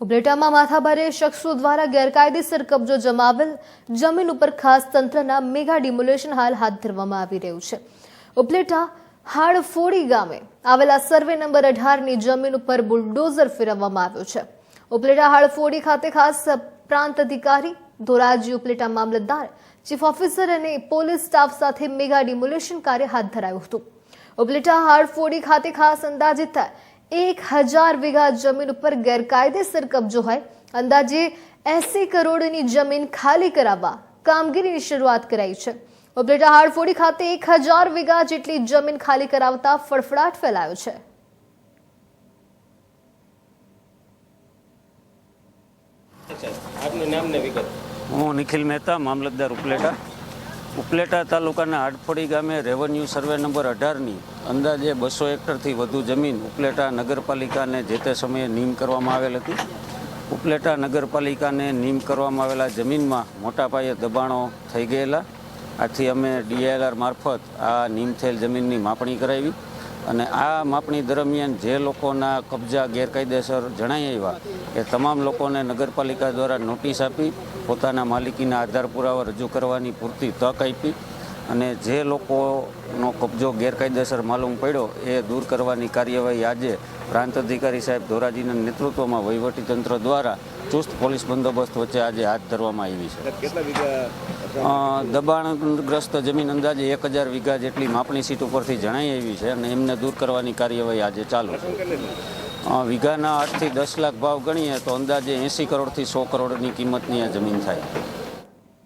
ઉપલેટામાં માથાભારે શખ્સો દ્વારા ગેરકાયદેસર કબજો જમાવેલ જમીન ઉપર ખાસ તંત્રના મેગા ડિમોલેશન હાલ હાથ ધરવામાં આવી રહ્યું છે। ઉપલેટા હાડફોડી ગામે આવેલા સર્વે નંબર 18ની જમીન ઉપર બુલડોઝર ફેરવવામાં આવ્યો છે। ઉપલેટા હાડફોડી ખાતે ખાસ પ્રાંત અધિકારી ધોરાજી, ઉપલેટા મામલતદાર, ચીફ ઓફિસર અને પોલીસ સ્ટાફ સાથે મેગા ડિમોલેશન કાર્ય હાથ ધરાયું હતું। ઉપલેટા હાડફોડી ખાતે ખાસ અંદાજિત 1000 વીઘા જમીન ઉપર ગેરકાયદેસર કબજો હોય અંદાજે 80 કરોડની જમીન ખાલી કરાવવા કામગીરીની શરૂઆત કરાઈ છે। ઉપલેટા હાડફોડી ખાતે 1000 વીઘા જેટલી જમીન ખાલી કરાવતા ફફડાટ ફેલાયો છે। આપનું નામ ને વિગત। હું નિખિલ મહેતા, મામલતદાર ઉપલેટા। ઉપલેટા તાલુકાના હાડફોડી ગામે રેવન્યુ સર્વે નંબર 18ની અંદાજે 200 હેક્ટરથી વધુ જમીન ઉપલેટા નગરપાલિકાને જે તે સમયે નીમ કરવામાં આવેલ હતી। ઉપલેટા નગરપાલિકાને નીમ કરવામાં આવેલા જમીનમાં મોટા પાયે દબાણો થઈ ગયેલા, આથી અમે DILR મારફત આ નીમ થયેલ જમીનની માપણી કરાવી અને આ માપણી દરમિયાન જે લોકોના કબજા ગેરકાયદેસર જણાઈ આવ્યા એ તમામ લોકોને નગરપાલિકા દ્વારા નોટિસ આપી પોતાના માલિકીના આધાર પુરાવા રજૂ કરવાની પૂરતી તક આપી અને જે લોકોનો કબજો ગેરકાયદેસર માલુમ પડ્યો એ દૂર કરવાની કાર્યવાહી આજે પ્રાંત અધિકારી સાહેબ ધોરાજીના નેતૃત્વમાં વહીવટીતંત્ર દ્વારા ચુસ્ત પોલીસ બંદોબસ્ત વચ્ચે આજે હાથ ધરવામાં આવી છે। કેટલા વીઘા દબાણગ્રસ્ત જમીન અંદાજે 1000 વીઘા જેટલી માપણી સીટ ઉપરથી જણાઈ આવી છે અને એમને દૂર કરવાની કાર્યવાહી આજે ચાલુ છે। વીઘાના 8 થી 10 લાખ ભાવ ગણીએ તો અંદાજે 80 કરોડથી 100 કરોડની કિંમતની આ જમીન થાય।